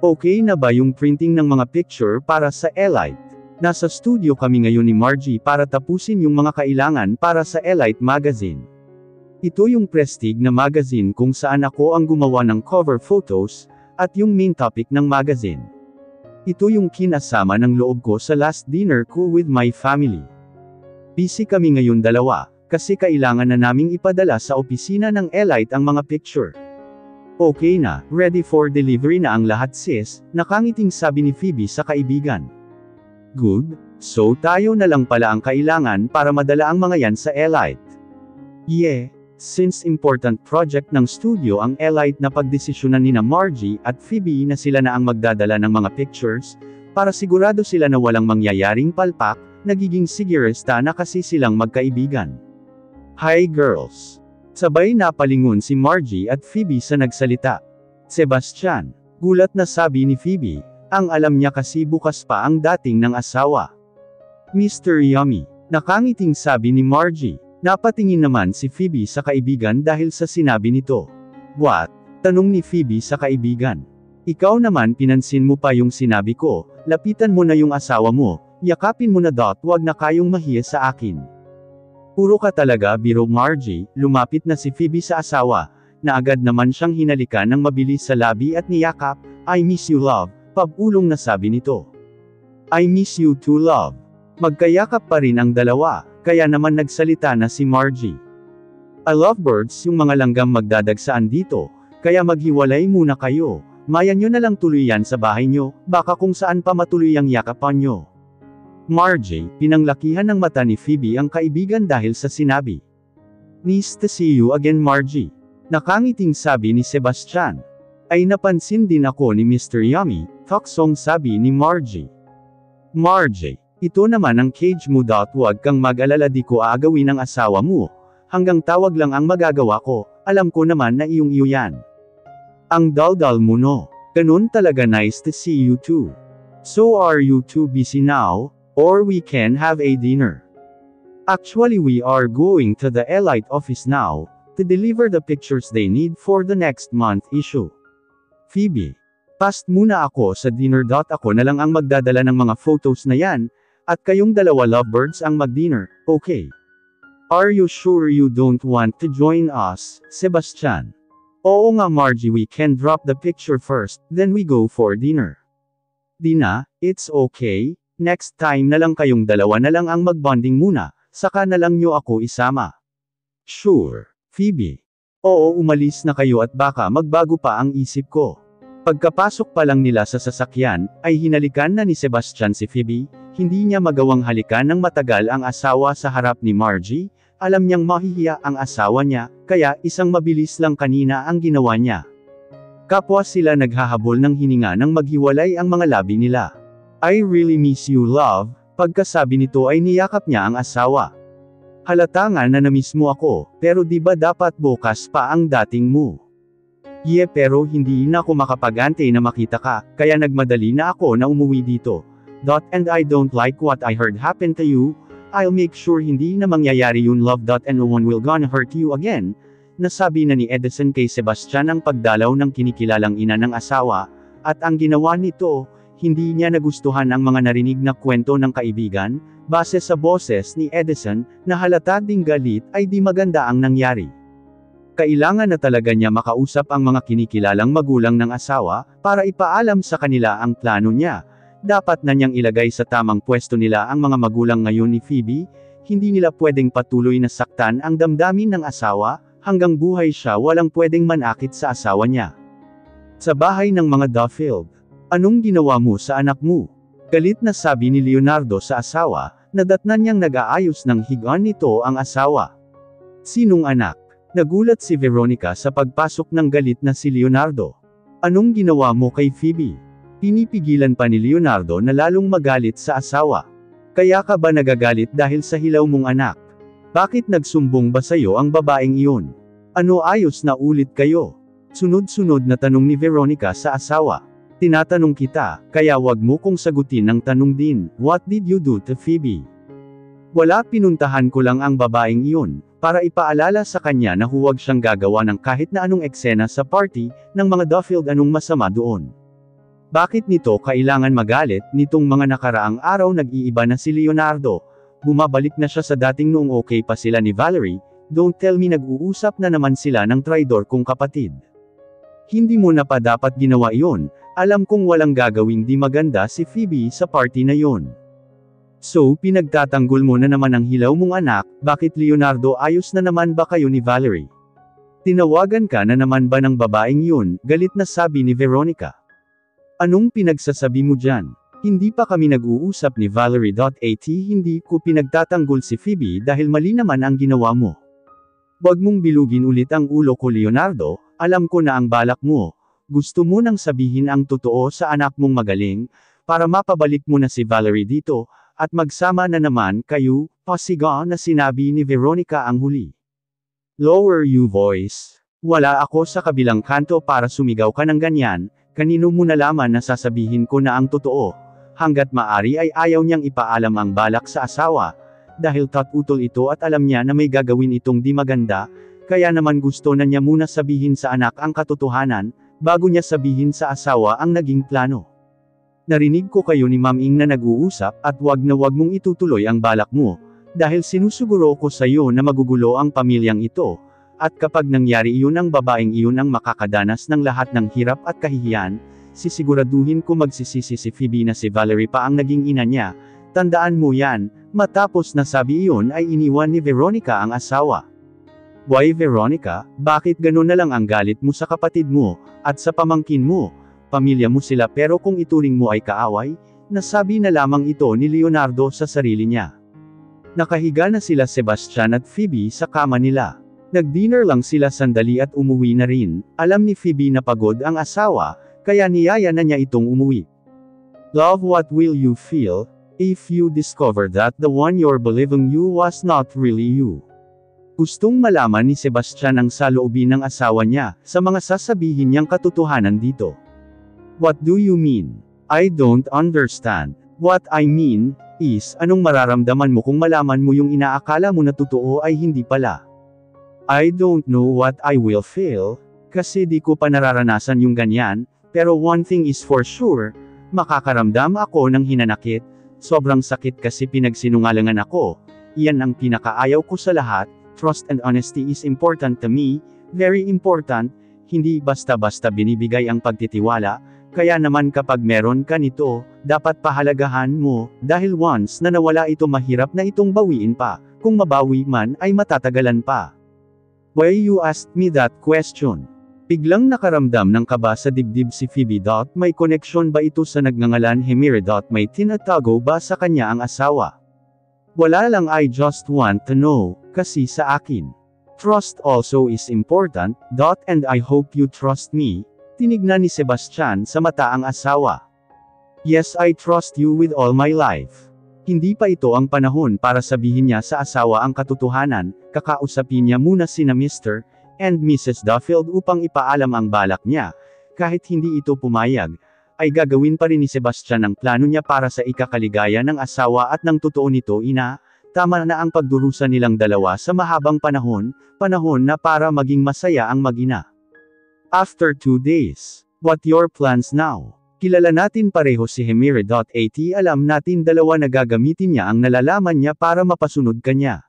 Okay na ba yung printing ng mga picture para sa Elite? Nasa studio kami ngayon ni Margie para tapusin yung mga kailangan para sa Elite magazine. Ito yung Prestige na magazine kung saan ako ang gumawa ng cover photos, at yung main topic ng magazine. Ito yung kinasama ng loob ko sa last dinner ko with my family. Busy kami ngayon dalawa, kasi kailangan na naming ipadala sa opisina ng Elite ang mga picture. Okay na, ready for delivery na ang lahat sis, nakangiting sabi ni Phoebe sa kaibigan. Good, so tayo na lang pala ang kailangan para madala ang mga yan sa Elite. Yeah, since important project ng studio ang Elite na pagdesisyonan nina Margie at Phoebe na sila na ang magdadala ng mga pictures, para sigurado sila na walang mangyayaring palpak, nagiging sigurista na kasi silang magkaibigan. Hi girls! Sabay napalingon si Margie at Phoebe sa nagsalita. Sebastian, gulat na sabi ni Phoebe, ang alam niya kasi bukas pa ang dating ng asawa. Mr. Yummy, nakangiting sabi ni Margie, napatingin naman si Phoebe sa kaibigan dahil sa sinabi nito. What? Tanong ni Phoebe sa kaibigan. Ikaw naman pinansin mo pa yung sinabi ko, lapitan mo na yung asawa mo, yakapin mo na wag na kayong mahiya sa akin. Puro ka talaga biro Margie, lumapit na si Phoebe sa asawa, na agad naman siyang hinalikan ng mabilis sa labi at niyakap, I miss you love, pabulong na sabi nito. I miss you too love. Magkayakap pa rin ang dalawa, kaya naman nagsalita na si Margie. A lovebirds yung mga langgam magdadagsaan dito, kaya maghiwalay muna kayo, mayan nyo na lang tuloy yan sa bahay nyo, baka kung saan pa matuloy ang yakapan nyo. Margie, pinanglakihan ng mata ni Phoebe ang kaibigan dahil sa sinabi. Nice to see you again Margie. Nakangiting sabi ni Sebastian. Ay napansin din ako ni Mr. Yummy, taksong sabi ni Margie. Margie, ito naman ang cage mo. Huwag kang mag-alala, di ko aagawin ang asawa mo. Hanggang tawag lang ang magagawa ko, alam ko naman na iyong iyo yan. Ang daldal mo no. Ganun talaga, nice to see you too. So are you too busy now? Or we can have a dinner. Actually we are going to the Elite office now, to deliver the pictures they need for the next month issue. Phoebe, past muna ako sa dinner. Ako na lang ang magdadala ng mga photos na yan, at kayong dalawa lovebirds ang mag-dinner, okay? Are you sure you don't want to join us, Sebastian? Oo nga Margie, we can drop the picture first, then we go for dinner. Dina, it's okay. Next time na lang kayong dalawa na lang ang magbonding muna, saka na lang nyo ako isama. Sure, Phoebe. Oo, umalis na kayo at baka magbago pa ang isip ko. Pagkapasok pa lang nila sa sasakyan, ay hinalikan na ni Sebastian si Phoebe, hindi niya magawang halikan ng matagal ang asawa sa harap ni Margie, alam niyang mahihiya ang asawa niya, kaya isang mabilis lang kanina ang ginawa niya. Kapwa sila naghahabol ng hininga nang maghiwalay ang mga labi nila. I really miss you love, pagkasabi nito ay niyakap niya ang asawa. Halata nga na namiss mo ako, pero di ba dapat bukas pa ang dating mo? Yeah, pero hindi na ako makapag-antay na makita ka, kaya nagmadali na ako na umuwi dito. And I don't like what I heard happen to you, I'll make sure hindi na mangyayari yun love. And no one will gonna hurt you again, nasabi na ni Edison kay Sebastian ang pagdalaw ng kinikilalang ina ng asawa, at ang ginawa nito, hindi niya nagustuhan ang mga narinig na kwento ng kaibigan, base sa boses ni Edison, na halata ding galit ay di maganda ang nangyari. Kailangan na talaga niya makausap ang mga kinikilalang magulang ng asawa, para ipaalam sa kanila ang plano niya. Dapat na niyang ilagay sa tamang pwesto nila ang mga magulang ngayon ni Phoebe, hindi nila pwedeng patuloy na saktan ang damdamin ng asawa, hanggang buhay siya walang pwedeng manakit sa asawa niya. Sa bahay ng mga Duffield. Anong ginawa mo sa anak mo? Galit na sabi ni Leonardo sa asawa, nadatnan niyang nag-aayos ng higaan nito ang asawa. Sinong anak? Nagulat si Veronica sa pagpasok ng galit na si Leonardo. Anong ginawa mo kay Phoebe? Pinipigilan pa ni Leonardo na lalong magalit sa asawa. Kaya ka ba nagagalit dahil sa hilaw mong anak? Bakit nagsumbong ba sa'yo ang babaeng iyon? Ano ayos na ulit kayo? Sunod-sunod na tanong ni Veronica sa asawa. Tinatanong kita, kaya wag mo kong sagutin ng tanong din, what did you do to Phoebe? Wala, pinuntahan ko lang ang babaeng iyon, para ipaalala sa kanya na huwag siyang gagawa ng kahit na anong eksena sa party, ng mga Duffield. Anong masama doon? Bakit nito kailangan magalit? Nitong mga nakaraang araw nag-iiba na si Leonardo. Bumabalik na siya sa dating noong okay pa sila ni Valerie. Don't tell me nag-uusap na naman sila ng traidor kong kapatid. Hindi mo na pa dapat ginawa iyon. Alam kong walang gagawing di maganda si Phoebe sa party na yon. So pinagtatanggol mo na naman ang hilaw mong anak. Bakit Leonardo, ayos na naman ba kayo ni Valerie? Tinawagan ka na naman ba ng babaeng yun? Galit na sabi ni Veronica. Anong pinagsasabi mo dyan? Hindi pa kami nag-uusap ni Valerie.at. Hindi ko pinagtatanggol si Phoebe dahil mali naman ang ginawa mo. Huwag mong bilugin ulit ang ulo ko Leonardo, alam ko na ang balak mo. Gusto mo nang sabihin ang totoo sa anak mong magaling, para mapabalik mo na si Valerie dito, at magsama na naman kayo, pasiga na sinabi ni Veronica ang huli. Lower your voice. Wala ako sa kabilang kanto para sumigaw ka ng ganyan. Kanino mo nalaman na sasabihin ko na ang totoo? Hanggat maari ay ayaw niyang ipaalam ang balak sa asawa, dahil tatutol ito at alam niya na may gagawin itong di maganda, kaya naman gusto na niya muna sabihin sa anak ang katotohanan, bago niya sabihin sa asawa ang naging plano. Narinig ko kayo ni Ma'am Ing na nag-uusap, at wag na wag mong itutuloy ang balak mo, dahil sinusuguro ko sa iyo na magugulo ang pamilyang ito. At kapag nangyari iyon ang babaeng iyon ang makakadanas ng lahat ng hirap at kahihiyan, sisiguraduhin ko magsisisi si Phoebe na si Valerie pa ang naging ina niya. Tandaan mo yan. Matapos na sabi iyon ay iniwan ni Veronica ang asawa. Why Veronica, bakit gano'n na lang ang galit mo sa kapatid mo, at sa pamangkin mo? Pamilya mo sila pero kung ituring mo ay kaaway, nasabi na lamang ito ni Leonardo sa sarili niya. Nakahiga na sila Sebastian at Phoebe sa kama nila. Nag-dinner lang sila sandali at umuwi na rin. Alam ni Phoebe na pagod ang asawa, kaya niyaya na niya itong umuwi. Love, what will you feel if you discover that the one you're believing you was not really you? Gustong malaman ni Sebastian ang saloobin ng asawa niya, sa mga sasabihin niyang katotohanan dito. What do you mean? I don't understand. What I mean is, anong mararamdaman mo kung malaman mo yung inaakala mo na totoo ay hindi pala? I don't know what I will feel, kasi di ko pa nararanasan yung ganyan, pero one thing is for sure, makakaramdam ako ng hinanakit, sobrang sakit kasi pinagsinungalingan ako, iyan ang pinakaayaw ko sa lahat. Trust and honesty is important to me, very important, hindi basta-basta binibigay ang pagtitiwala, kaya naman kapag meron ka nito, dapat pahalagahan mo, dahil once na nawala ito mahirap na itong bawiin pa, kung mabawi man ay matatagalan pa. Why you asked me that question? Biglang nakaramdam ng kaba sa dibdib si Phoebe. May koneksyon ba ito sa nagngangalan Hemira? May tinatago ba sa kanya ang asawa? Wala lang, I just want to know, kasi sa akin. Trust also is important, and I hope you trust me. Tinignan ni Sebastian sa mata ang asawa. Yes, I trust you with all my life. Hindi pa ito ang panahon para sabihin niya sa asawa ang katotohanan, kakausapin niya muna sina Mr. and Mrs. Duffield upang ipaalam ang balak niya. Kahit hindi ito pumayag, ay gagawin pa rin ni Sebastian ang plano niya para sa ikakaligaya ng asawa at ng totoo nito ina. Tama na ang pagdurusa nilang dalawa sa mahabang panahon na para maging masaya ang mag-ina. After 2 days, what your plans now? Kilala natin pareho si Hemira.at, alam natin dalawa na gagamitin niya ang nalalaman niya para mapasunod kanya.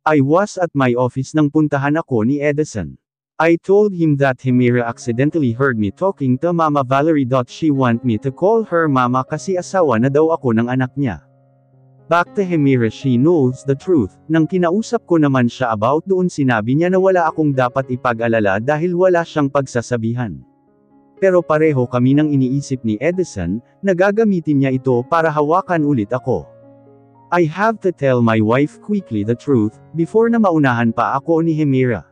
I was at my office nang puntahan ako ni Edison. I told him that Hemira accidentally heard me talking to Mama Valerie. She want me to call her Mama kasi asawa na daw ako ng anak niya. Back to Hemira, she knows the truth. Nang kinausap ko naman siya about doon, sinabi niya na wala akong dapat ipag-alala dahil wala siyang pagsasabihan. Pero pareho kami nang iniisip ni Edison, na gagamitin niya ito para hawakan ulit ako. I have to tell my wife quickly the truth, before na maunahan pa ako ni Hemira.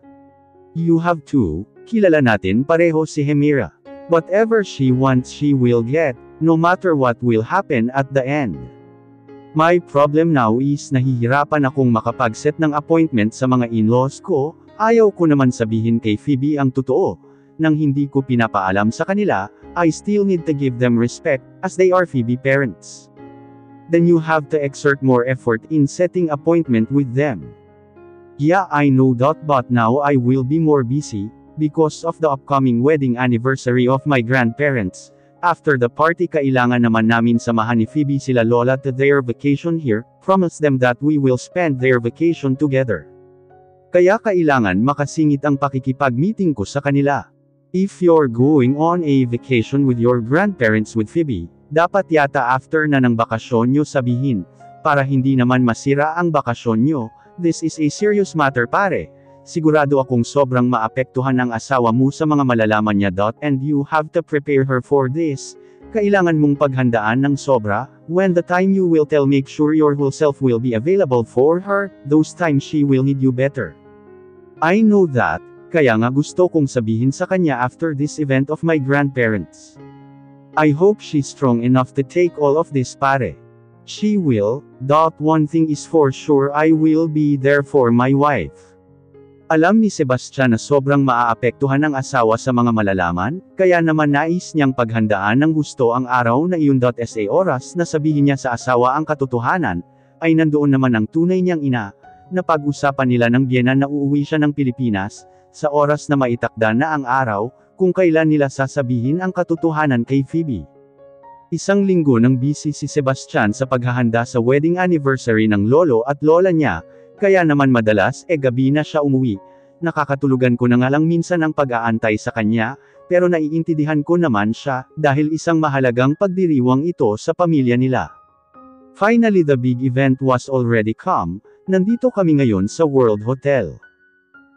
You have to, kilala natin pareho si Hemira. Whatever she wants she will get, no matter what will happen at the end. My problem now is nahihirapan akong makapag-set ng appointment sa mga in-laws ko, ayaw ko naman sabihin kay Phoebe ang totoo. Nang hindi ko pinapaalam sa kanila, I still need to give them respect, as they are Phoebe parents. Then you have to exert more effort in setting appointment with them. Yeah, I know that, but now I will be more busy, because of the upcoming wedding anniversary of my grandparents. After the party kailangan naman namin samahan ni Phoebe sila Lola to their vacation here, promise them that we will spend their vacation together. Kaya kailangan makasingit ang pakikipag-meeting ko sa kanila. If you're going on a vacation with your grandparents with Phoebe, dapat yata after na ng bakasyon nyo sabihin, para hindi naman masira ang bakasyon nyo, this is a serious matter pare. Sigurado akong sobrang maapektuhan ng asawa mo sa mga malalaman niya. And you have to prepare her for this. Kailangan mong paghandaan ng sobra. When the time you will tell, make sure your whole self will be available for her, those times she will need you better. I know that, kaya nga gusto kong sabihin sa kanya after this event of my grandparents. I hope she's strong enough to take all of this pare. She will. One thing is for sure, I will be there for my wife. Alam ni Sebastian na sobrang maaapektuhan ng asawa sa mga malalaman, kaya naman nais niyang paghandaan ng gusto ang araw na iyon. Sa oras na sabihin niya sa asawa ang katotohanan, ay nandoon naman ang tunay niyang ina, na pag-usapan nila ng biyenan na uuwi siya ng Pilipinas, sa oras na maitakda na ang araw, kung kailan nila sasabihin ang katotohanan kay Phoebe. Isang linggo nang busy si Sebastian sa paghahanda sa wedding anniversary ng lolo at lola niya, kaya naman madalas gabi na siya umuwi. Nakakatulugan ko na nga lang minsan ang pag-aantay sa kanya, pero naiintindihan ko naman siya, dahil isang mahalagang pagdiriwang ito sa pamilya nila. Finally the big event was already come, nandito kami ngayon sa World Hotel.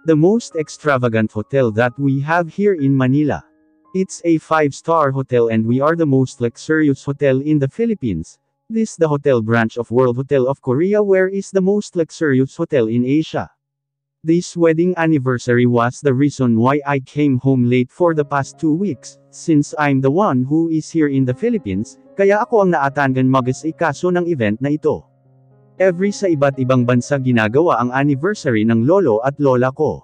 The most extravagant hotel that we have here in Manila. It's a 5-star hotel and we are the most luxurious hotel in the Philippines. This the hotel branch of World Hotel of Korea, where is the most luxurious hotel in Asia. This wedding anniversary was the reason why I came home late for the past 2 weeks, since I'm the one who is here in the Philippines, kaya ako ang naatangan mag-asikaso ng event na ito. Every sa iba't ibang bansa ginagawa ang anniversary ng lolo at lola ko.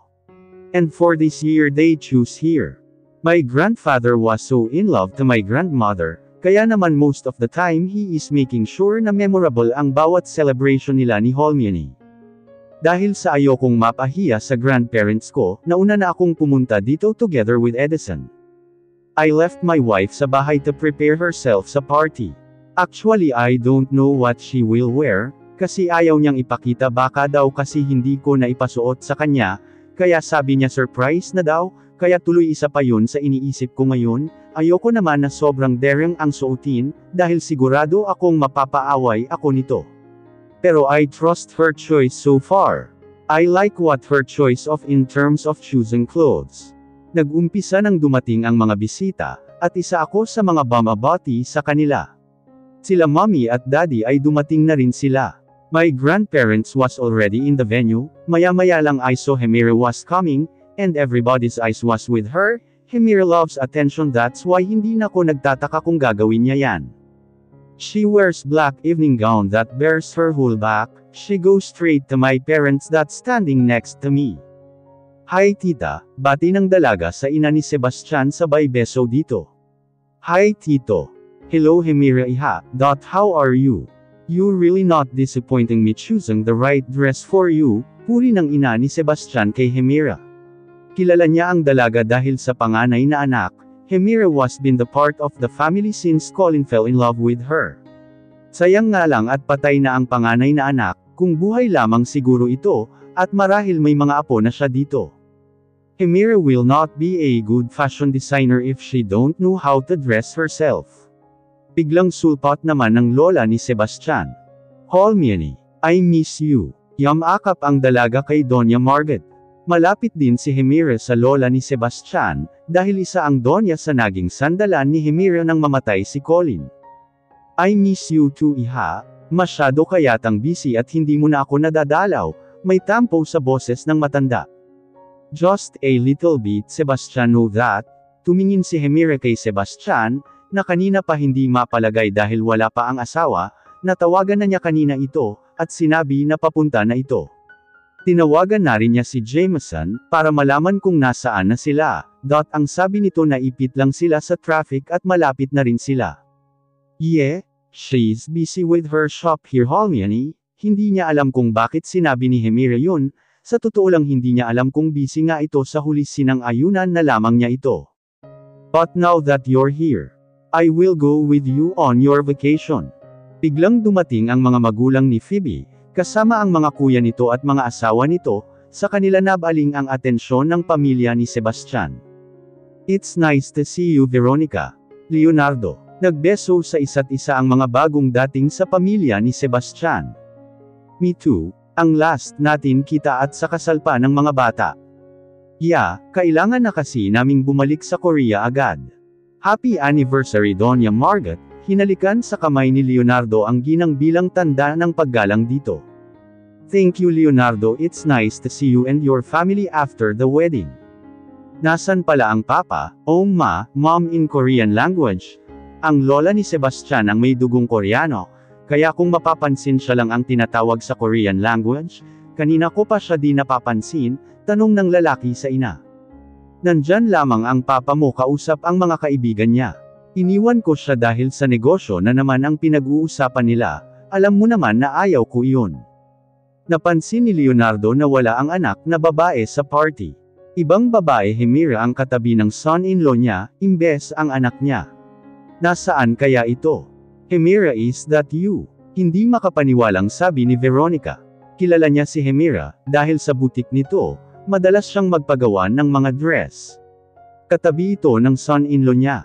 And for this year they choose here. My grandfather was so in love to my grandmother, kaya naman most of the time he is making sure na memorable ang bawat celebration nila ni Holmiani. Dahil sa ayokong mapahiya sa grandparents ko, nauna na akong pumunta dito together with Edison. I left my wife sa bahay to prepare herself sa party. Actually I don't know what she will wear, kasi ayaw niyang ipakita baka daw kasi hindi ko na ipasuot sa kanya, kaya sabi niya surprise na daw, kaya tuloy isa pa yun sa iniisip ko ngayon. Ayoko naman na sobrang daring ang suotin, dahil sigurado akong mapapaaway ako nito. Pero I trust her choice so far. I like what her choice of in terms of choosing clothes. Nag-umpisa nang dumating ang mga bisita, at isa ako sa mga bumabati sa kanila. Sila mommy at daddy ay dumating na rin sila. My grandparents was already in the venue, maya-maya lang I saw Hemira was coming, and everybody's eyes was with her. Hemira loves attention, that's why hindi na ko nagtataka kung gagawin niya yan. She wears black evening gown that bears her whole back, she goes straight to my parents that standing next to me. Hi tita, bati ng dalaga sa ina ni Sebastian sabay beso dito. Hi tito. Hello Hemira iha, how are you? You really not disappointing me choosing the right dress for you, puri ng ina ni Sebastian kay Hemira. Kilala niya ang dalaga dahil sa panganay na anak, Hemira was been the part of the family since Colin fell in love with her. Sayang nga lang at patay na ang panganay na anak, kung buhay lamang siguro ito, at marahil may mga apo na siya dito. Hemira will not be a good fashion designer if she don't know how to dress herself. Biglang sulpot naman ng lola ni Sebastian. Holmiani, I miss you. Yamakap ang dalaga kay Doña Margaret. Malapit din si Hemira sa lola ni Sebastian, dahil isa ang donya sa naging sandalan ni Hemira nang mamatay si Colin. I miss you too iha, masyado kayatang busy at hindi mo na ako nadadalaw, may tampo sa boses ng matanda. Just a little bit Sebastian know that, tumingin si Hemira kay Sebastian, na kanina pa hindi mapalagay dahil wala pa ang asawa, natawagan na niya kanina ito, at sinabi na papunta na ito. Tinawagan na rin niya si Jameson, para malaman kung nasaan na sila. Ang sabi nito na ipit lang sila sa traffic at malapit na rin sila. Yeah, she's busy with her shop here Holmiani, hindi niya alam kung bakit sinabi ni Hemira yun, sa totoo lang hindi niya alam kung busy nga ito sa huli sinang ayunan na lamang niya ito. But now that you're here, I will go with you on your vacation. Biglang dumating ang mga magulang ni Phoebe, kasama ang mga kuya nito at mga asawa nito, sa kanila nabaling ang atensyon ng pamilya ni Sebastian. It's nice to see you, Veronica. Leonardo. Nagbeso sa isa't isa ang mga bagong dating sa pamilya ni Sebastian. Me too. Ang last natin kita at sa kasal pa ng mga bata. Yeah, kailangan na kasi naming bumalik sa Korea agad. Happy anniversary, Doña Margot. Hinalikan sa kamay ni Leonardo ang ginang bilang tanda ng paggalang dito. Thank you, Leonardo. It's nice to see you and your family after the wedding. Nasan pala ang papa, mom in Korean language? Ang lola ni Sebastian ang may dugong Koreano, kaya kung mapapansin siya lang ang tinatawag sa Korean language, kanina ko pa siya di napapansin, tanong ng lalaki sa ina. Nandyan lamang ang papa mo, kausap ang mga kaibigan niya. Iniwan ko siya dahil sa negosyo na naman ang pinag-uusapan nila, alam mo naman na ayaw ko iyon. Napansin ni Leonardo na wala ang anak na babae sa party. Ibang babae, Hemira, ang katabi ng son-in-law niya, imbes ang anak niya. Nasaan kaya ito? Hemira, is that you? Hindi makapaniwalang sabi ni Veronica. Kilala niya si Hemira, dahil sa butik nito, madalas siyang magpagawa ng mga dress. Katabi ito ng son-in-law niya.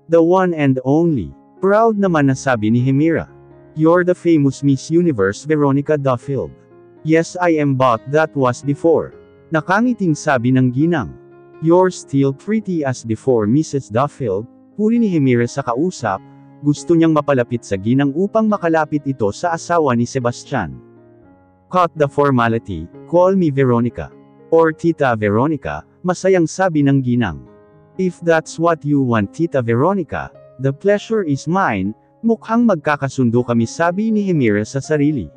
The one and only. Proud naman na sabi ni Hemira. You're the famous Miss Universe, Veronica Duffield. Yes, I am, but that was before. Nakangiting sabi ng ginang. You're still pretty as before, Mrs. Duffield. Puri ni Hemira sa kausap, gusto niyang mapalapit sa ginang upang makalapit ito sa asawa ni Sebastian. Cut the formality, call me Veronica. Or Tita Veronica, masayang sabi ng ginang. If that's what you want, Tita Veronica, the pleasure is mine. Mukhang magkakasundo kami, sabi ni Hemira sa sarili.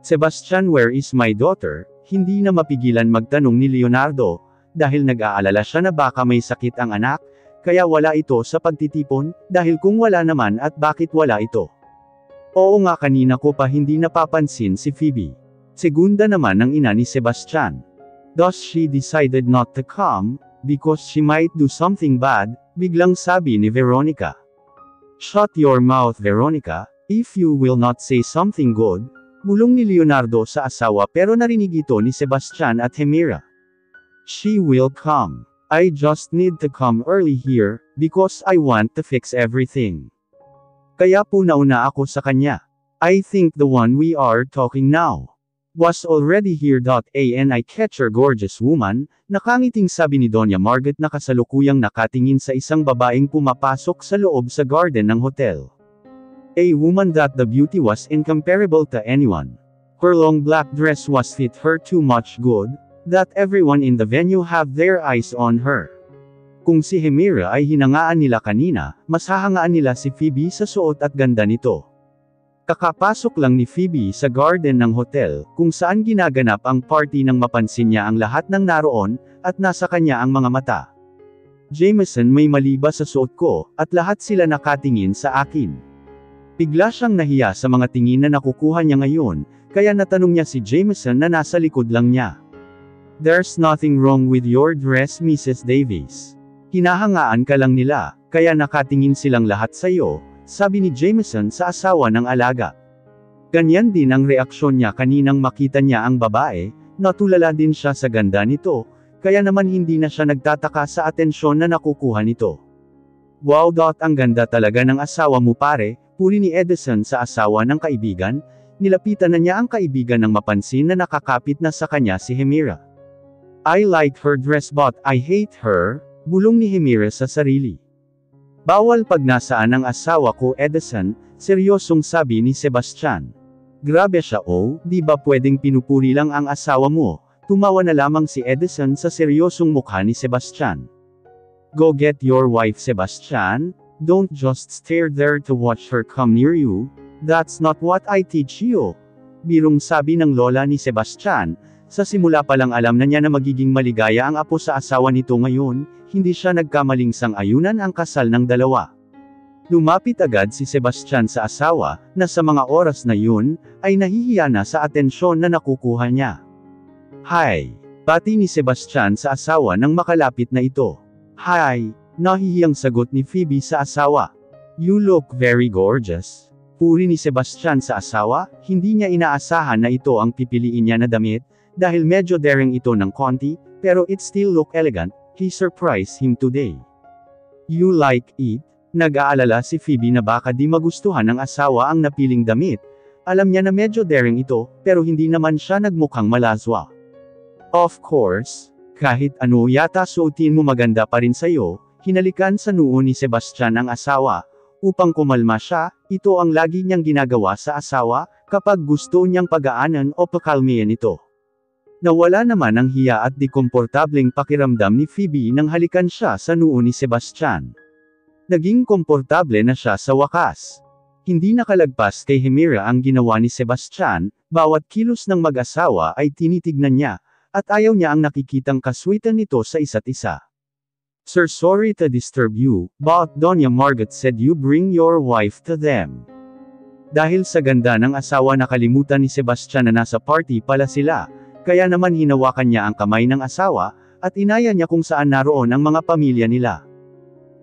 Sebastian, where is my daughter? Hindi na mapigilan magtanong ni Leonardo, dahil nag-aalala siya na baka may sakit ang anak, kaya wala ito sa pagtitipon, dahil kung wala naman at bakit wala ito. Oo nga, kanina ko pa hindi napapansin si Phoebe. Segunda naman ang ina ni Sebastian. Thus she decided not to come, because she might do something bad, biglang sabi ni Veronica. Shut your mouth, Veronica, if you will not say something good. Bulong ni Leonardo sa asawa, pero narinig ito ni Sebastian at Hemira. She will come. I just need to come early here, because I want to fix everything. Kaya po nauna ako sa kanya. I think the one we are talking now was already here. And I catch her gorgeous woman, nakangiting sabi ni Doña Margot na kasalukuyang nakatingin sa isang babaeng pumapasok sa loob sa garden ng hotel. A woman that the beauty was incomparable to anyone. Her long black dress was fit her too much good, that everyone in the venue have their eyes on her. Kung si Hemira ay hinangaan nila kanina, mas hahangaan nila si Phoebe sa suot at ganda nito. Kakapasok lang ni Phoebe sa garden ng hotel, kung saan ginaganap ang party nang mapansin niya ang lahat ng naroon, at nasa kanya ang mga mata. Jameson, may mali ba sa suot ko, at lahat sila nakatingin sa akin. Bigla siyang nahiya sa mga tingin na nakukuha niya ngayon, kaya natanong niya si Jameson na nasa likod lang niya. There's nothing wrong with your dress, Mrs. Davis. Hinahangaan ka lang nila, kaya nakatingin silang lahat sa iyo, sabi ni Jameson sa asawa ng alaga. Ganyan din ang reaksyon niya kaninang makita niya ang babae, natulala din siya sa ganda nito, kaya naman hindi na siya nagtataka sa atensyon na nakukuha nito. Wow, ang ganda talaga ng asawa mo, pare, puri ni Edison sa asawa ng kaibigan. Nilapitan na niya ang kaibigan nang mapansin na nakakapit na sa kanya si Hemira. I like her dress but I hate her, bulong ni Hemira sa sarili. Bawal pag nasaan ang asawa ko, Edison, seryosong sabi ni Sebastian. Grabe siya, di ba pwedeng pinupuri lang ang asawa mo? Tumawa na lamang si Edison sa seryosong mukha ni Sebastian. Go get your wife, Sebastian, don't just stare there to watch her come near you, that's not what I teach you. Birong sabi ng lola ni Sebastian. Sa simula pa lang alam na niya na magiging maligaya ang apo sa asawa nito ngayon, hindi siya nagkamaling sang-ayunan ang kasal ng dalawa. Lumapit agad si Sebastian sa asawa, na sa mga oras na yun, ay nahihiya na sa atensyon na nakukuha niya. Hi! Bati ni Sebastian sa asawa nang makalapit na ito. Hi! Nahihiyang sagot ni Phoebe sa asawa. You look very gorgeous. Puri ni Sebastian sa asawa, hindi niya inaasahan na ito ang pipiliin niya na damit, dahil medyo daring ito ng konti, pero it still look elegant. He surprised him today. You like it? Nag-aalala si Phoebe na baka di magustuhan ng asawa ang napiling damit. Alam niya na medyo daring ito, pero hindi naman siya nagmukhang malazwa. Of course, kahit ano yata suotin mo maganda pa rin sa'yo. Hinalikan sa noo ni Sebastian ang asawa. Upang kumalma siya, ito ang lagi niyang ginagawa sa asawa, kapag gusto niyang pagaanan o pakalmihan ito. Nawala naman ang hiya at di komportableng pakiramdam ni Phoebe nang halikan siya sa noo ni Sebastian. Naging komportable na siya sa wakas. Hindi nakalagpas kay Hemira ang ginawa ni Sebastian, bawat kilos ng mag-asawa ay tinitignan niya, at ayaw niya ang nakikitang kaswitan nito sa isa't isa. Sir, sorry to disturb you, but Doña Margot said you bring your wife to them. Dahil sa ganda ng asawa nakalimutan ni Sebastian na nasa party pala sila, kaya naman hinawakan niya ang kamay ng asawa, at inaya niya kung saan naroon ang mga pamilya nila.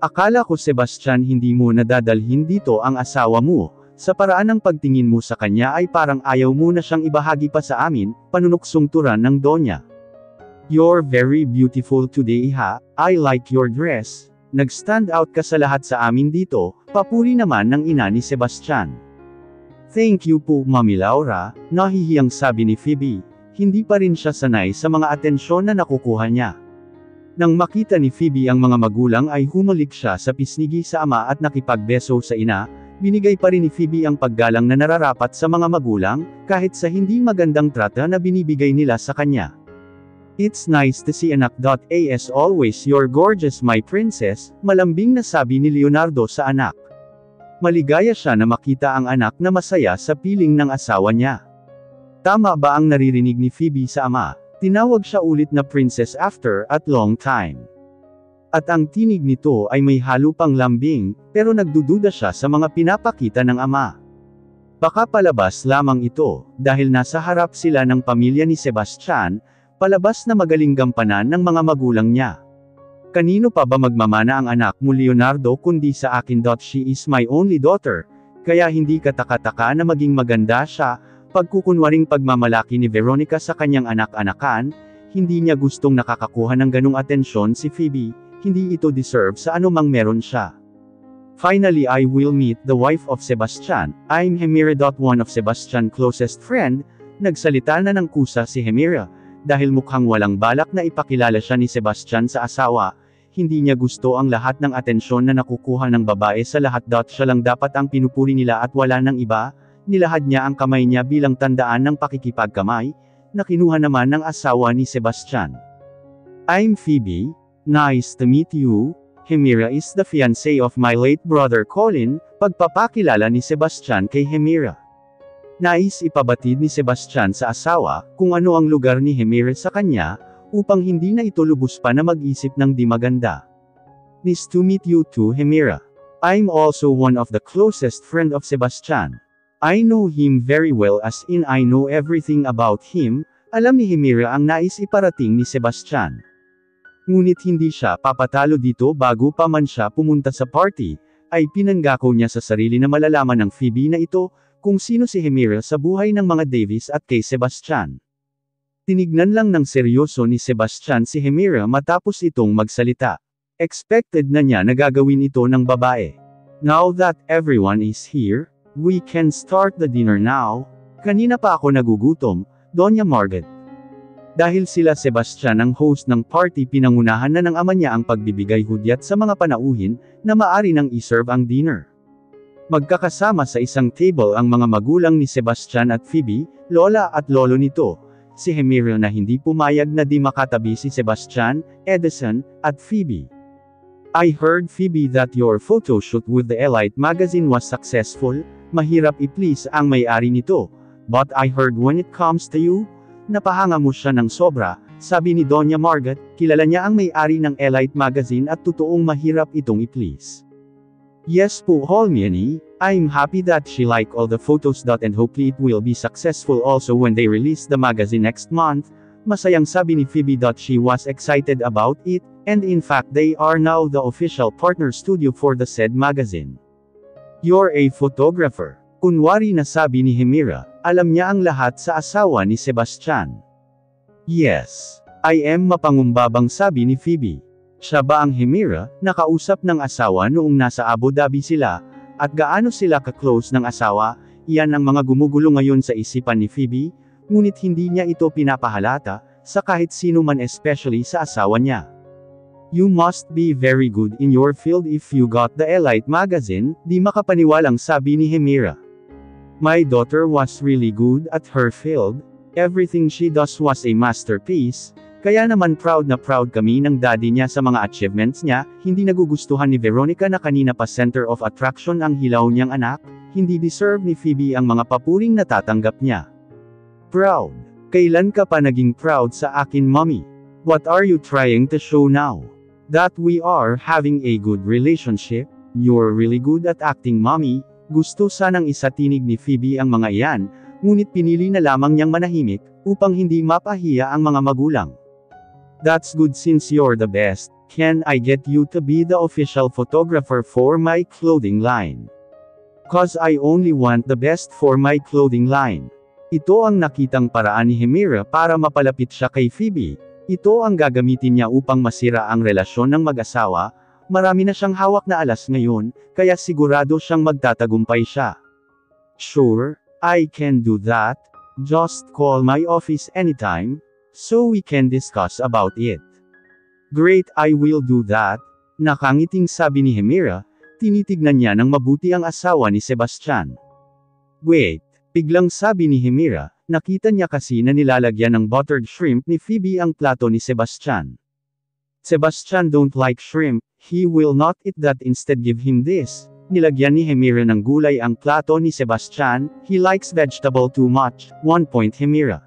Akala ko Sebastian hindi mo nadadalhin dito ang asawa mo, sa paraan ng pagtingin mo sa kanya ay parang ayaw mo na siyang ibahagi pa sa amin, panunuksong turan ng Donya. You're very beautiful today ha, I like your dress. Nag-stand out ka sa lahat sa amin dito, papuri naman ng ina ni Sebastian. Thank you po Mami Laura, nahihiyang sabi ni Phoebe, hindi pa rin siya sanay sa mga atensyon na nakukuha niya. Nang makita ni Phoebe ang mga magulang ay humalik siya sa pisnigi sa ama at nakipagbeso sa ina, binigay pa rin ni Phoebe ang paggalang na nararapat sa mga magulang, kahit sa hindi magandang trata na binibigay nila sa kanya. It's nice to see anak. As always you're gorgeous my princess, malambing na sabi ni Leonardo sa anak. Maligaya siya na makita ang anak na masaya sa piling ng asawa niya. Tama ba ang naririnig ni Phoebe sa ama? Tinawag siya ulit na princess after at long time. At ang tinig nito ay may halo pang lambing, pero nagdududa siya sa mga pinapakita ng ama. Baka palabas lamang ito, dahil nasa harap sila ng pamilya ni Sebastian, palabas na magaling gampanan ng mga magulang niya. Kanino pa ba magmamana ang anak mo Leonardo kundi sa akin? She is my only daughter, kaya hindi kataka-taka na maging maganda siya. Pagkukunwaring pagmamalaki ni Veronica sa kanyang anak-anakan, hindi niya gustong nakakakuha ng ganong atensyon si Phoebe, hindi ito deserve sa anumang meron siya. Finally I will meet the wife of Sebastian, I'm Hemira. One of Sebastian's closest friend, nagsalita na ng kusa si Hemira. Dahil mukhang walang balak na ipakilala siya ni Sebastian sa asawa, hindi niya gusto ang lahat ng atensyon na nakukuha ng babae sa lahat. Siya lang dapat ang pinupuri nila at wala ng iba, nilahad niya ang kamay niya bilang tandaan ng pakikipagkamay, na kinuha naman ng asawa ni Sebastian. I'm Phoebe, nice to meet you, Hemira is the fiancé of my late brother Colin, pagpapakilala ni Sebastian kay Hemira. Nais ipabatid ni Sebastian sa asawa, kung ano ang lugar ni Hemira sa kanya, upang hindi na ito lubos pa na mag-isip ng di maganda. Nice to meet you too Hemira. I'm also one of the closest friend of Sebastian. I know him very well as in I know everything about him, alam ni Hemira ang nais iparating ni Sebastian. Ngunit hindi siya papatalo dito bago pa man siya pumunta sa party, ay pinanggako niya sa sarili na malalaman ng Phoebe na ito, kung sino si Hemira sa buhay ng mga Davis at kay Sebastian. Tinignan lang ng seryoso ni Sebastian si Hemira matapos itong magsalita. Expected na niya na gagawin ito ng babae. Now that everyone is here, we can start the dinner now. Kanina pa ako nagugutom, Doña Margot. Dahil sila Sebastian ang host ng party, pinangunahan na ng ama niya ang pagbibigay hudyat sa mga panauhin, na maari nang iserve ang dinner. Magkakasama sa isang table ang mga magulang ni Sebastian at Phoebe, lola at lolo nito, si Hemira na hindi pumayag na di makatabi si Sebastian, Edison, at Phoebe. I heard Phoebe that your photoshoot with the Elite magazine was successful, mahirap i-please ang may-ari nito, but I heard when it comes to you, napahanga mo siya ng sobra, sabi ni Doña Margot, kilala niya ang may-ari ng Elite magazine at totoong mahirap itong i-please. Yes po Holmiani, I'm happy that she like all the photos. And hopefully it will be successful also when they release the magazine next month, masayang sabi ni Phoebe. She was excited about it, and in fact they are now the official partner studio for the said magazine. You're a photographer. Kunwari na sabi ni Hemira, alam niya ang lahat sa asawa ni Sebastian. Yes. I am mapangumbabang sabi ni Phoebe. Siya ba ang Hemira, nakausap ng asawa noong nasa Abu Dhabi sila, at gaano sila ka-close ng asawa? Iyan ang mga gumugulo ngayon sa isipan ni Phoebe, ngunit hindi niya ito pinapahalata, sa kahit sino man especially sa asawa niya. You must be very good in your field if you got the Elite magazine, di makapaniwalang sabi ni Hemira. My daughter was really good at her field, everything she does was a masterpiece, kaya naman proud na proud kami ng daddy niya sa mga achievements niya. Hindi nagugustuhan ni Veronica na kanina pa center of attraction ang hilaw niyang anak, hindi deserve ni Phoebe ang mga papuring natatanggap niya. Proud. Kailan ka pa naging proud sa akin, mommy? What are you trying to show now? That we are having a good relationship? You're really good at acting, mommy. Gusto sanang isatinig ni Phoebe ang mga iyan, ngunit pinili na lamang niyang manahimik, upang hindi mapahiya ang mga magulang. That's good since you're the best. Can I get you to be the official photographer for my clothing line? Cause I only want the best for my clothing line. Ito ang nakitang paraan ni Hemira para mapalapit siya kay Phoebe. Ito ang gagamitin niya upang masira ang relasyon ng mag-asawa. Marami na siyang hawak na alas ngayon, kaya sigurado siyang magtatagumpay siya. Sure, I can do that. Just call my office anytime, so we can discuss about it. Great, I will do that. Nakangiting sabi ni Hemira, tinitignan niya ng mabuti ang asawa ni Sebastian. Wait, biglang sabi ni Hemira, nakita niya kasi na nilalagyan ng buttered shrimp ni Phoebe ang plato ni Sebastian. Sebastian don't like shrimp, he will not eat that, instead give him this. Nilagyan ni Hemira ng gulay ang plato ni Sebastian, he likes vegetable too much, 1 point Hemira.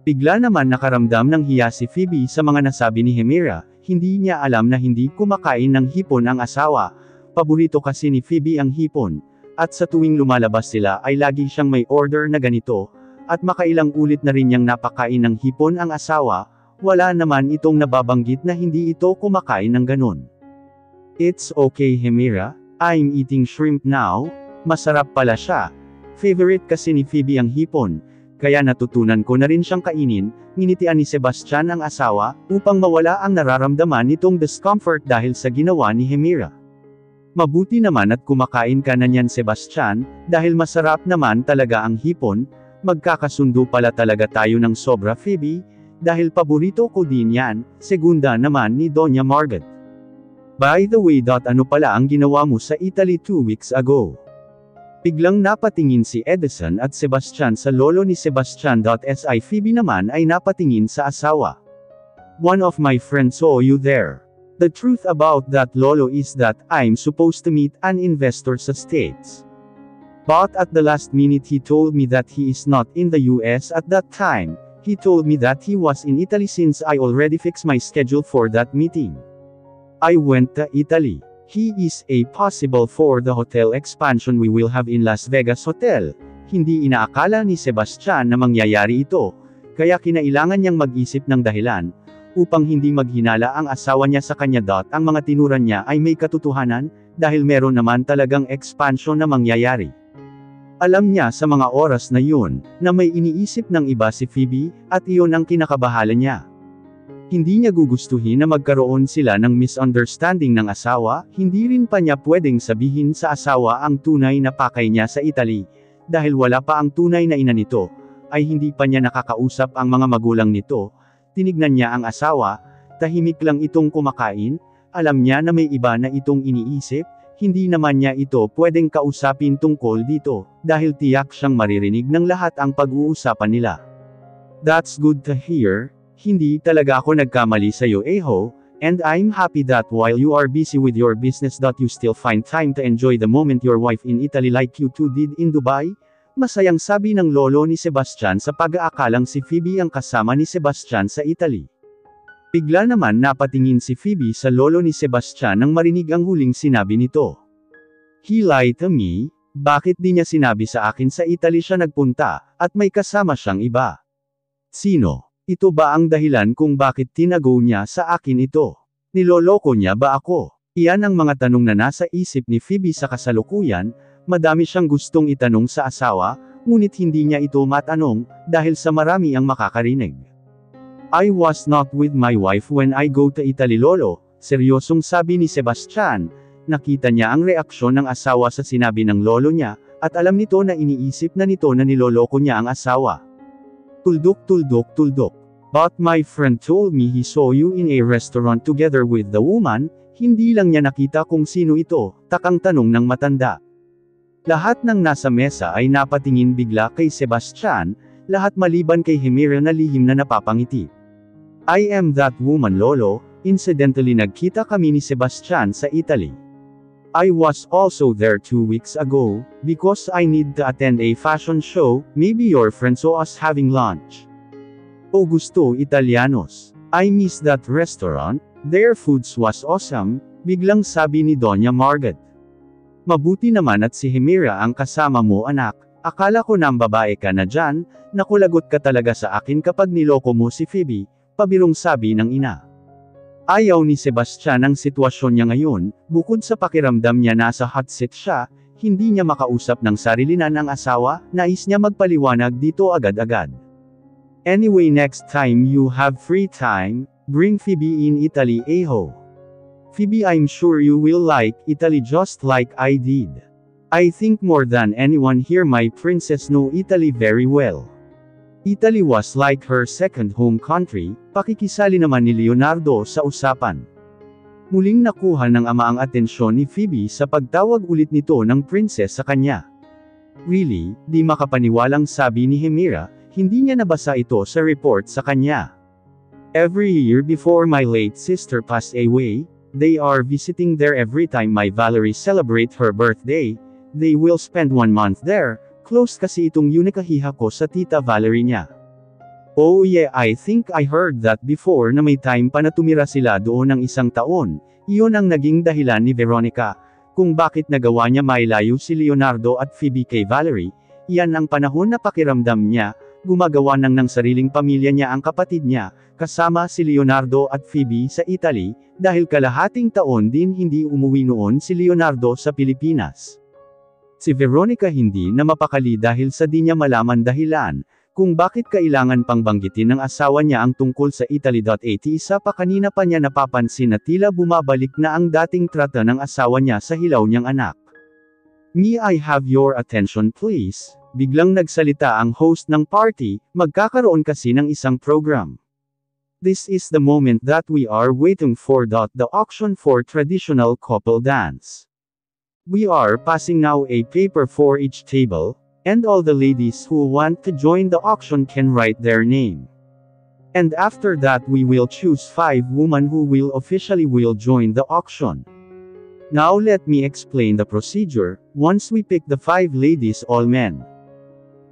Bigla naman nakaramdam ng hiya si Phoebe sa mga nasabi ni Hemira, hindi niya alam na hindi kumakain ng hipon ang asawa, paborito kasi ni Phoebe ang hipon, at sa tuwing lumalabas sila ay lagi siyang may order na ganito, at makailang ulit na rin niyang napakain ng hipon ang asawa, wala naman itong nababanggit na hindi ito kumakain ng ganon. It's okay Hemira, I'm eating shrimp now, masarap pala siya, favorite kasi ni Phoebe ang hipon, kaya natutunan ko na rin siyang kainin. Nginitian ni Sebastian ang asawa, upang mawala ang nararamdaman nitong discomfort dahil sa ginawa ni Hemira. Mabuti naman at kumakain ka na niyan Sebastian, dahil masarap naman talaga ang hipon, magkakasundo pala talaga tayo ng sobra Phoebe, dahil paborito ko din yan, segunda naman ni Doña Margot. By the way, ano pala ang ginawa mo sa Italy 2 weeks ago? Biglang napatingin si Edison at Sebastian sa lolo ni Sebastian. Si Phoebe naman ay napatingin sa asawa. One of my friends saw you there. The truth about that lolo is that I'm supposed to meet an investor sa States. But at the last minute he told me that he is not in the US at that time. He told me that he was in Italy since I already fixed my schedule for that meeting. I went to Italy. He is a possible for the hotel expansion we will have in Las Vegas Hotel. Hindi inaakala ni Sebastian na mangyayari ito, kaya kinailangan niyang mag-isip ng dahilan, upang hindi maghinala ang asawa niya sa kanya. Ang mga tinuran niya ay may katotohanan, dahil meron naman talagang expansion na mangyayari. Alam niya sa mga oras na yun, na may iniisip ng iba si Phoebe, at iyon ang kinakabahala niya. Hindi niya gugustuhin na magkaroon sila ng misunderstanding ng asawa, hindi rin pa niya pwedeng sabihin sa asawa ang tunay na pakay niya sa Italy, dahil wala pa ang tunay na ina nito, ay hindi pa niya nakakausap ang mga magulang nito. Tinignan niya ang asawa, tahimik lang itong kumakain, alam niya na may iba na itong iniisip, hindi naman niya ito pwedeng kausapin tungkol dito, dahil tiyak siyang maririnig ng lahat ang pag-uusapan nila. That's good to hear. Hindi talaga ako nagkamali sa'yo Eho, and I'm happy that while you are busy with your business you still find time to enjoy the moment your wife in Italy like you two did in Dubai. Masayang sabi ng lolo ni Sebastian sa pag-aakalang si Phoebe ang kasama ni Sebastian sa Italy. Bigla naman napatingin si Phoebe sa lolo ni Sebastian nang marinig ang huling sinabi nito. He lied to me, bakit di niya sinabi sa akin sa Italy siya nagpunta, at may kasama siyang iba? Sino? Ito ba ang dahilan kung bakit tinago niya sa akin ito? Niloloko niya ba ako? Iyan ang mga tanong na nasa isip ni Phoebe sa kasalukuyan, Madami siyang gustong itanong sa asawa, ngunit hindi niya ito matanong, dahil sa marami ang makakarinig. I was not with my wife when I go to Italy lolo, seryosong sabi ni Sebastian. Nakita niya ang reaksyon ng asawa sa sinabi ng lolo niya, at alam nito na iniisip na nito na niloloko niya ang asawa. Tuldok tuldok tuldok. But my friend told me he saw you in a restaurant together with the woman, hindi lang niya nakita kung sino ito, takang tanong ng matanda. Lahat ng nasa mesa ay napatingin bigla kay Sebastian, lahat maliban kay Hemira na lihim na napapangiti. I am that woman lolo, incidentally nagkita kami ni Sebastian sa Italy. I was also there 2 weeks ago, because I need to attend a fashion show, maybe your friend saw us having lunch. Augusto Italianos. I miss that restaurant, their foods was awesome, biglang sabi ni Doña Margot. Mabuti naman at si Hemira ang kasama mo anak, akala ko nang babae ka na dyan, nakulagot ka talaga sa akin kapag niloko mo si Phoebe, pabirong sabi ng ina. Ayaw ni Sebastian ang sitwasyon niya ngayon, bukod sa pakiramdam niya nasa hot seat siya, hindi niya makausap ng sarilinan ang asawa, nais niya magpaliwanag dito agad-agad. Anyway next time you have free time, bring Phoebe in Italy aho. Phoebe I'm sure you will like Italy just like I did. I think more than anyone here my princess know Italy very well. Italy was like her second home country, pakikisali naman ni Leonardo sa usapan. Muling nakuha ng ama ang atensyon ni Phoebe sa pagtawag ulit nito ng princess sa kanya. Really, di makapaniwalang sabi ni Hemira, hindi niya nabasa ito sa report sa kanya. Every year before my late sister passed away, they are visiting there every time my Valerie celebrate her birthday, they will spend 1 month there. Close kasi itong yunikahiha ko sa tita Valerie niya. Oh yeah I think I heard that before na may time pa na tumira sila doon ng 1 taon, iyon ang naging dahilan ni Veronica, kung bakit nagawa niya mailayo si Leonardo at Phoebe kay Valerie, iyan ang panahon na pakiramdam niya, gumagawa ng sariling pamilya niya ang kapatid niya, kasama si Leonardo at Phoebe sa Italy, dahil kalahating taon din hindi umuwi noon si Leonardo sa Pilipinas. Si Veronica hindi na mapakali dahil sa di niya malaman dahilan, kung bakit kailangan pang banggitin ng asawa niya ang tungkol sa Italy. Isa pa kanina pa niya napapansin na tila bumabalik na ang dating trata ng asawa niya sa hilaw niyang anak. May I have your attention please? Biglang nagsalita ang host ng party, magkakaroon kasi ng isang program. This is the moment that we are waiting for. The auction for traditional couple dance. We are passing now a paper for each table, and all the ladies who want to join the auction can write their name. And after that we will choose 5 women who will officially join the auction. Now let me explain the procedure. Once we pick the 5 ladies, all men,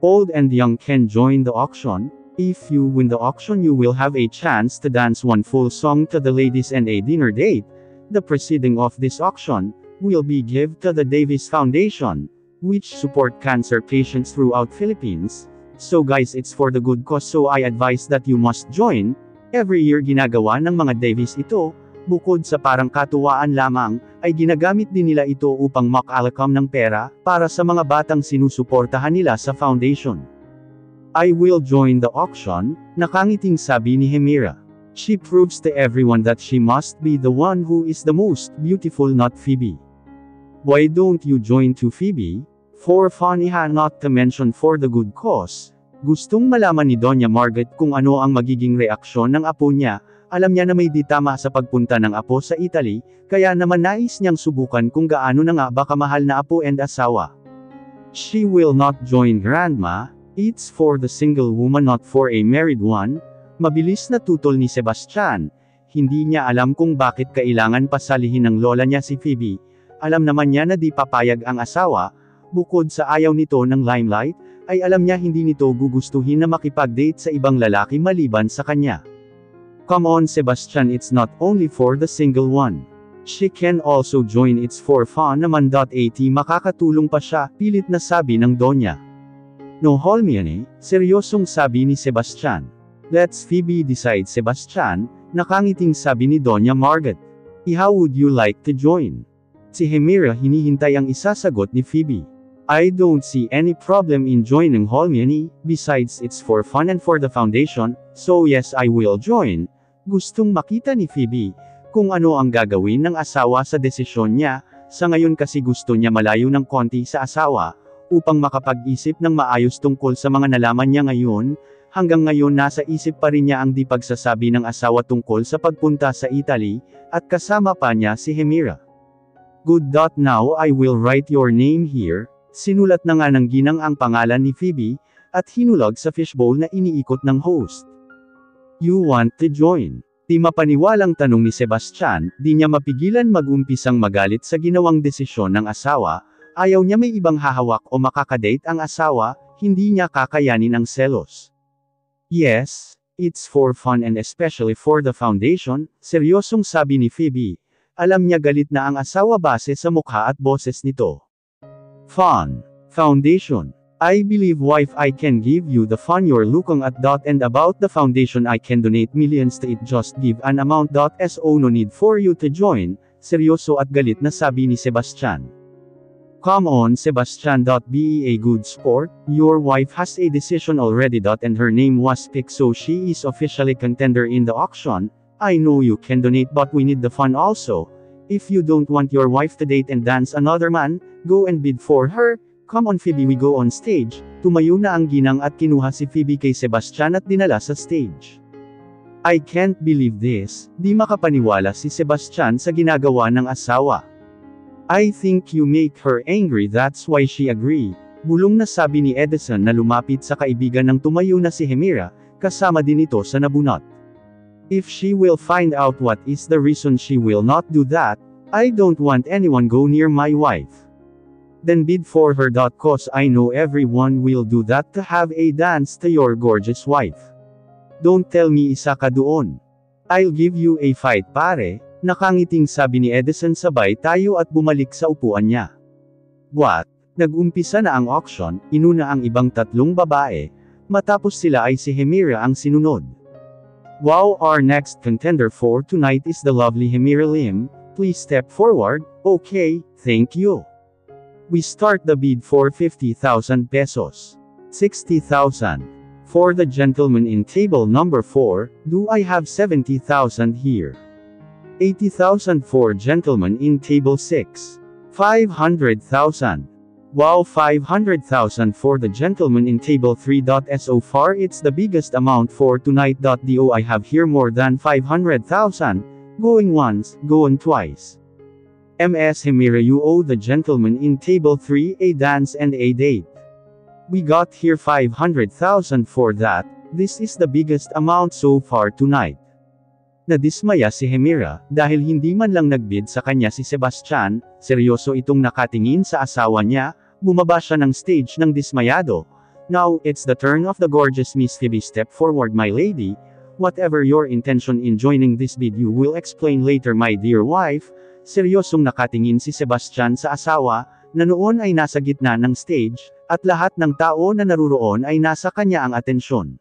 old and young can join the auction. If you win the auction you will have a chance to dance 1 full song to the ladies and a dinner date. The proceeding of this auction will be given to the Davis Foundation, which support cancer patients throughout Philippines. So guys it's for the good cause so I advise that you must join. Every year ginagawa ng mga Davis ito, bukod sa parang katuwaan lamang, ay ginagamit din nila ito upang makalakam ng pera, para sa mga batang sinusuportahan nila sa foundation. I will join the auction, nakangiting sabi ni Hemira. She proves to everyone that she must be the one who is the most beautiful not Phoebe. Why don't you join to Phoebe? For fun not to mention for the good cause. Gustong malaman ni Doña Margot kung ano ang magiging reaksyon ng apo niya, alam niya na may di tama sa pagpunta ng apo sa Italy, kaya naman nais niyang subukan kung gaano na nga ba kamahal na apo and asawa. She will not join grandma, it's for the single woman not for a married one. Mabilis na tutol ni Sebastian, hindi niya alam kung bakit kailangan pasalihin ng lola niya si Phoebe. Alam naman niya na di papayag ang asawa, bukod sa ayaw nito ng limelight, ay alam niya hindi nito gugustuhin na makipag-date sa ibang lalaki maliban sa kanya. Come on Sebastian it's not only for the single one. She can also join it's for fun naman. At makakatulong pa siya, pilit na sabi ng Donya. No Holmiane, seryosong sabi ni Sebastian. Let's Phoebe decide Sebastian, nakangiting sabi ni Doña Margot. How would you like to join? Si Hemira hinihintay ang isasagot ni Phoebe. I don't see any problem in joining Holmeni, besides it's for fun and for the foundation, so yes I will join. Gustong makita ni Phoebe kung ano ang gagawin ng asawa sa desisyon niya, sa ngayon kasi gusto niya malayo ng konti sa asawa, upang makapag-isip ng maayos tungkol sa mga nalaman niya ngayon. Hanggang ngayon nasa isip pa rin niya ang di pagsasabi ng asawa tungkol sa pagpunta sa Italy, at kasama pa niya si Hemira. Good. Now I will write your name here. Sinulat na nga ng ginang ang pangalan ni Phoebe, at hinulog sa fishbowl na iniikot ng host. You want to join? Di mapaniwalang tanong ni Sebastian, di niya mapigilan mag-umpisang magalit sa ginawang desisyon ng asawa, ayaw niya may ibang hahawak o makakadate ang asawa, hindi niya kakayanin ang selos. Yes, it's for fun and especially for the foundation, seryosong sabi ni Phoebe. Alam niya galit na ang asawa base sa mukha at boses nito. Fun. Foundation. I believe wife I can give you the fun you're looking at. And about the foundation I can donate millions to it, just give an amount. So no need for you to join, seryoso at galit na sabi ni Sebastian. Come on Sebastian. Be a good sport, your wife has a decision already. And her name was picked, so she is officially contender in the auction. I know you can donate but we need the fun also. If you don't want your wife to date and dance another man, go and bid for her. Come on Phoebe, we go on stage. Tumayo na ang ginang at kinuha si Phoebe kay Sebastian at dinala sa stage. I can't believe this, di makapaniwala si Sebastian sa ginagawa ng asawa. I think you make her angry, that's why she agree. Bulong na sabi ni Edison na lumapit sa kaibigan ng tumayo na si Hemira, kasama din ito sa nabunot. If she will find out what is the reason she will not do that, I don't want anyone go near my wife. Then bid for her. Cause I know everyone will do that to have a dance to your gorgeous wife. Don't tell me isa ka doon. I'll give you a fight pare. Nakangiting sabi ni Edison sabay tayo at bumalik sa upuan niya. What? Nag-umpisa na ang auction, inuna ang ibang tatlong babae, matapos sila ay si Hemira ang sinunod. Wow, our next contender for tonight is the lovely Hemira Lim, please step forward. Okay, thank you. We start the bid for 50,000 pesos. 60,000. For the gentleman in table number 4, do I have 70,000 here? 80,000 for gentleman in table 6. 500,000. Wow, 500,000 for the gentleman in table 3. So far it's the biggest amount for tonight. Do I have here more than 500,000? Going once, going twice. Ms. Hemira, you owe the gentleman in table 3 a dance and a date. We got here 500,000 for that. This is the biggest amount so far tonight. Nadismaya si Hemira, dahil hindi man lang nagbid sa kanya si Sebastian, seryoso itong nakatingin sa asawa niya, bumaba siya ng stage ng dismayado. Now, it's the turn of the gorgeous Miss Phoebe. Step forward my lady. Whatever your intention in joining this bid you will explain later my dear wife. Seryosong nakatingin si Sebastian sa asawa, na noon ay nasa gitna ng stage, at lahat ng tao na naruroon ay nasa kanya ang atensyon.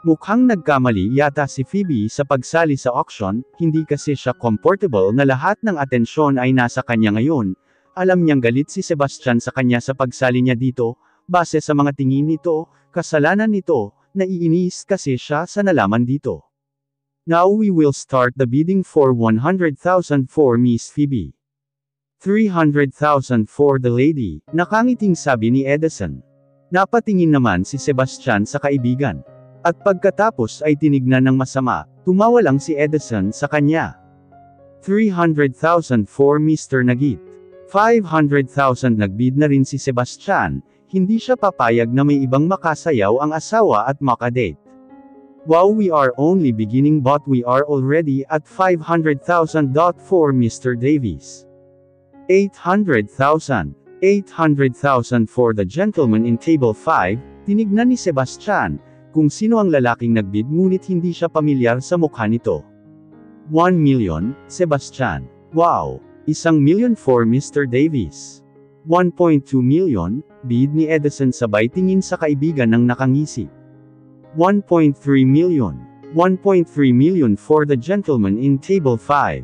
Mukhang nagkamali yata si Phoebe sa pagsali sa auction, hindi kasi siya comfortable na lahat ng atensyon ay nasa kanya ngayon. Alam niyang galit si Sebastian sa kanya sa pagsali niya dito, base sa mga tingin nito, kasalanan nito, naiinis kasi siya sa nalaman dito. Now we will start the bidding for 100,000 for Miss Phoebe. 300,000 for the lady, nakangiting sabi ni Edison. Napatingin naman si Sebastian sa kaibigan. At pagkatapos ay tinignan ng masama, tumawa lang si Edison sa kanya. 300,000 for Mr. Nagit. 500,000 nagbid na rin si Sebastian, hindi siya papayag na may ibang makasayaw ang asawa at makadate. Wow, we are only beginning but we are already at 500,000. For Mr. Davies. 800,000. 800,000 for the gentleman in table 5, tinignan ni Sebastian, kung sino ang lalaking nagbid ngunit hindi siya pamilyar sa mukha nito. 1 million, Sebastian. Wow! 1 million for Mr. Davies. 1.2 million, bid ni Edison sabay tingin sa kaibigan ng nakangisi. 1.3 million. 1.3 million for the gentleman in table 5.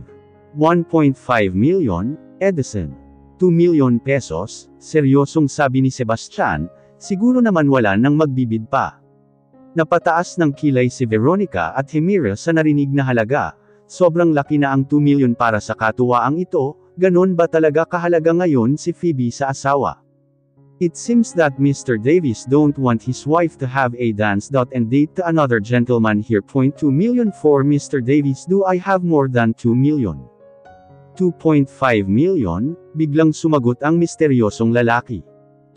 1.5 million, Edison. 2 million pesos, seryosong sabi ni Sebastian, siguro naman wala nang magbibid pa. Napataas ng kilay si Veronica at Hemira sa narinig na halaga, sobrang laki na ang 2 million para sa katuwaang ito, ganon ba talaga kahalaga ngayon si Phoebe sa asawa? It seems that Mr. Davis don't want his wife to have a dance and date to another gentleman here. 2 million for Mr. Davis. Do I have more than 2 million? 2.5 million, biglang sumagot ang misteryosong lalaki.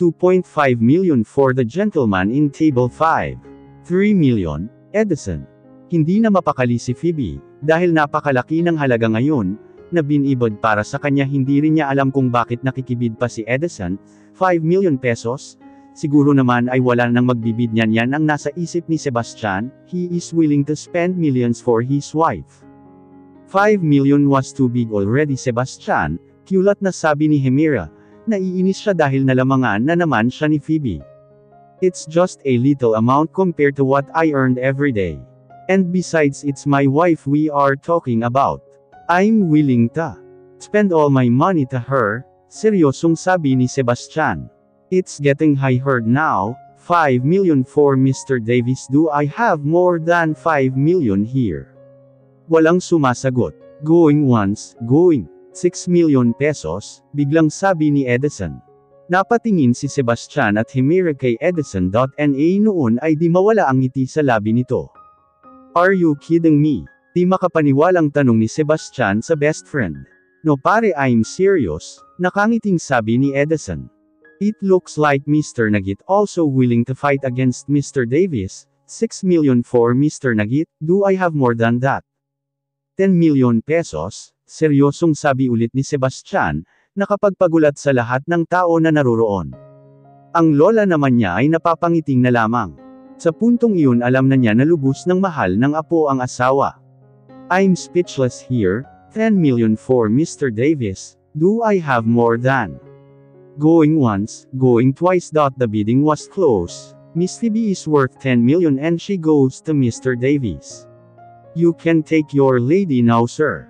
2.5 million for the gentleman in table 5. 3 million, Edison. Hindi na mapakali si Phoebe, dahil napakalaki ng halaga ngayon, na binibod para sa kanya. Hindi rin niya alam kung bakit nakikibid pa si Edison. 5 million pesos? Siguro naman ay wala nang magbibid niyan. Yan ang nasa isip ni Sebastian, he is willing to spend millions for his wife. 5 million was too big already, Sebastian, kiulat na sabi ni Hemira. Naiinis siya dahil nalamangan na naman siya ni Phoebe. It's just a little amount compared to what I earned every day. And besides, it's my wife we are talking about. I'm willing to spend all my money to her, seryosong sabi ni Sebastian. It's getting high heard now. 5 million for Mr. Davis. Do I have more than 5 million here? Walang sumasagot. Going once, going. 6 million pesos, biglang sabi ni Edison. Napatingin si Sebastian at Hemira kay Edison. Noon ay di mawala ang ngiti sa labi nito. Are you kidding me? Di makapaniwalang tanong ni Sebastian sa best friend. No pare, I'm serious, nakangiting sabi ni Edison. It looks like Mr. Nagit also willing to fight against Mr. Davis. 6 million for Mr. Nagit. Do I have more than that? 10 million pesos, seryosong sabi ulit ni Sebastian, nakapagpagulat sa lahat ng tao na naroroon. Ang lola naman niya ay napapangiting na lamang. Sa puntong iyon alam na niya na lubos ng mahal ng apo ang asawa. I'm speechless here. 10 million for Mr. Davis. Do I have more than? Going once, going twice. The bidding was close. Miss Phoebe is worth 10 million and she goes to Mr. Davis. You can take your lady now, sir.